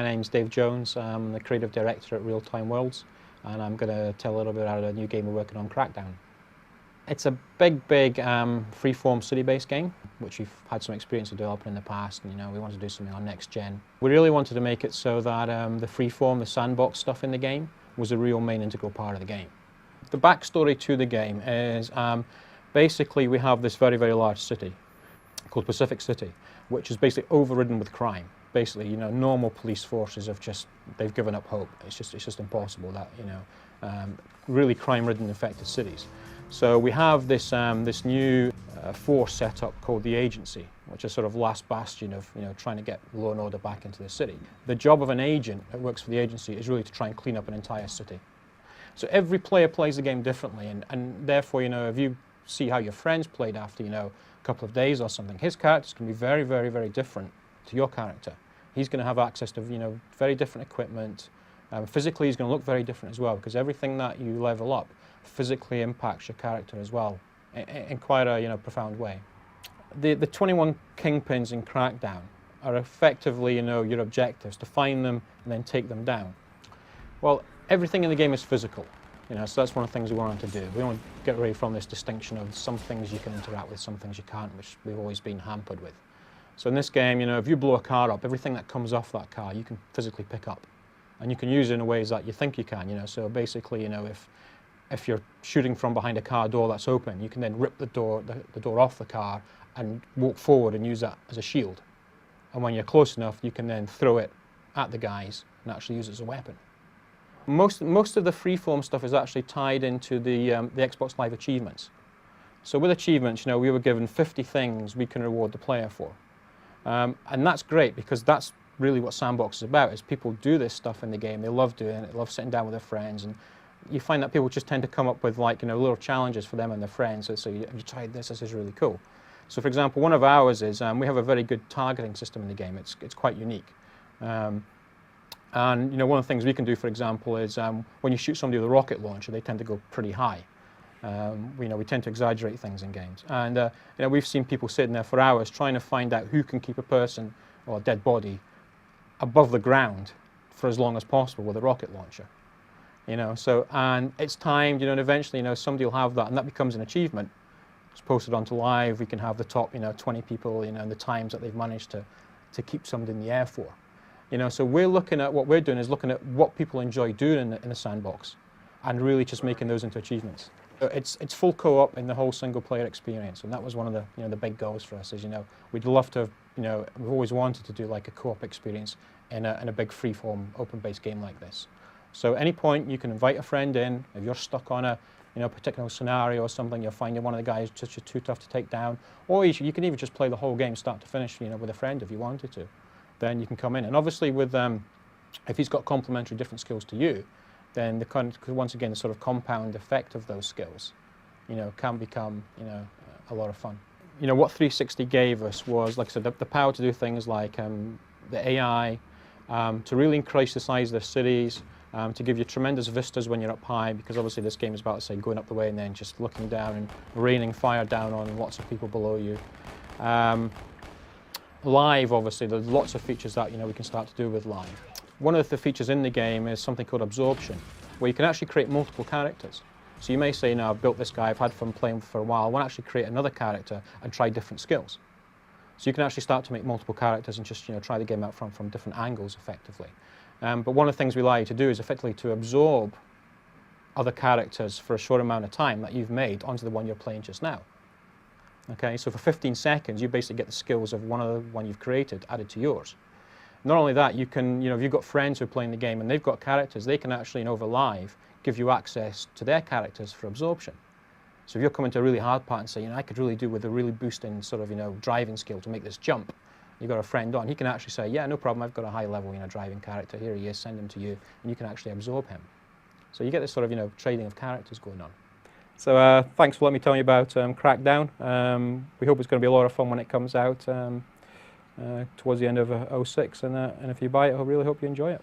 name's Dave Jones. I'm the creative director at Realtime Worlds, and I'm going to tell a little bit about a new game we're working on, Crackdown. It's a big free-form city-based game, which we've had some experience of developing in the past, and we want to do something on next gen. We really wanted to make it so that the free-form, the sandbox stuff in the game was a real main integral part of the game. The backstory to the game is basically we have this very large city called Pacific City, which is basically overridden with crime. Basically, normal police forces they've given up hope. It's just impossible that, really crime-ridden, infected cities. So we have this new force set up called the agency, which is sort of last bastion of trying to get law and order back into the city. The job of an agent that works for the agency is really to try and clean up an entire city. So every player plays the game differently, and therefore, if you see how your friends played after a couple of days or something, his character's going to be very different to your character. He's going to have access to very different equipment. Physically, he's going to look very different as well, because everything that you level up physically impacts your character as well, in quite a profound way. The 21 kingpins in Crackdown are effectively your objectives, to find them and then take them down. Well, everything in the game is physical, so that's one of the things we wanted to do. We want to get away from this distinction of some things you can interact with, some things you can't, which we've always been hampered with. So in this game, if you blow a car up, everything that comes off that car you can physically pick up, and you can use it in ways that you think you can. So basically, if you're shooting from behind a car door that's open, you can then rip the door off the car and walk forward and use that as a shield. And when you're close enough, you can then throw it at the guys and actually use it as a weapon. Most of the freeform stuff is actually tied into the Xbox Live achievements. So with achievements, we were given 50 things we can reward the player for. And that's great, because that's really what Sandbox is about, is people do this stuff in the game. They love doing it, they love sitting down with their friends, and you find that people just tend to come up with little challenges for them and their friends. So have you tried this? This is really cool. So for example, one of ours is we have a very good targeting system in the game. It's quite unique. And one of the things we can do, for example, is when you shoot somebody with a rocket launcher, they tend to go pretty high. We tend to exaggerate things in games, and we've seen people sitting there for hours trying to find out who can keep a person or a dead body above the ground for as long as possible with a rocket launcher. And it's timed, and eventually, somebody will have that, and that becomes an achievement. It's posted onto Live. We can have the top, 20 people, and the times that they've managed to keep somebody in the air for. So we're looking at what we're doing is looking at what people enjoy doing in the sandbox, and really just making those into achievements. It's full co-op in the whole single-player experience, and that was one of the big goals for us. Is we'd love to have we've always wanted to do like a co-op experience in a big free-form open-based game like this. So at any point you can invite a friend in. If you're stuck on a particular scenario or something, you're finding one of the guys just too tough to take down, or you can even just play the whole game start to finish with a friend if you wanted to. Then you can come in, and obviously with if he's got complementary different skills to you, then once again the sort of compound effect of those skills, can become a lot of fun. What 360 gave us was, like I said, the power to do things like the AI, to really increase the size of the cities, to give you tremendous vistas when you're up high, because obviously this game is about, say, going up the way and then just looking down and raining fire down on lots of people below you. Live, obviously, there's lots of features that we can start to do with Live. One of the features in the game is something called absorption, where you can actually create multiple characters. So you may say, I've built this guy, I've had fun playing for a while, I want to actually create another character and try different skills. So you can actually start to make multiple characters and just try the game out from different angles effectively. But one of the things we allow you to do is effectively to absorb other characters for a short amount of time that you've made onto the one you're playing just now. Okay, so for 15 seconds you basically get the skills of one you've created added to yours. Not only that, you can, if you've got friends who are playing the game and they've got characters, they can actually, over Live, give you access to their characters for absorption. So if you're coming to a really hard part and say, I could really do with a really boosting sort of, driving skill to make this jump, you've got a friend on, he can actually say, yeah, no problem, I've got a high level, driving character, here he is, send him to you, and you can actually absorb him. So you get this sort of, trading of characters going on. So thanks for letting me tell you about Crackdown. We hope it's going to be a lot of fun when it comes out towards the end of '06, and if you buy it, I really hope you enjoy it.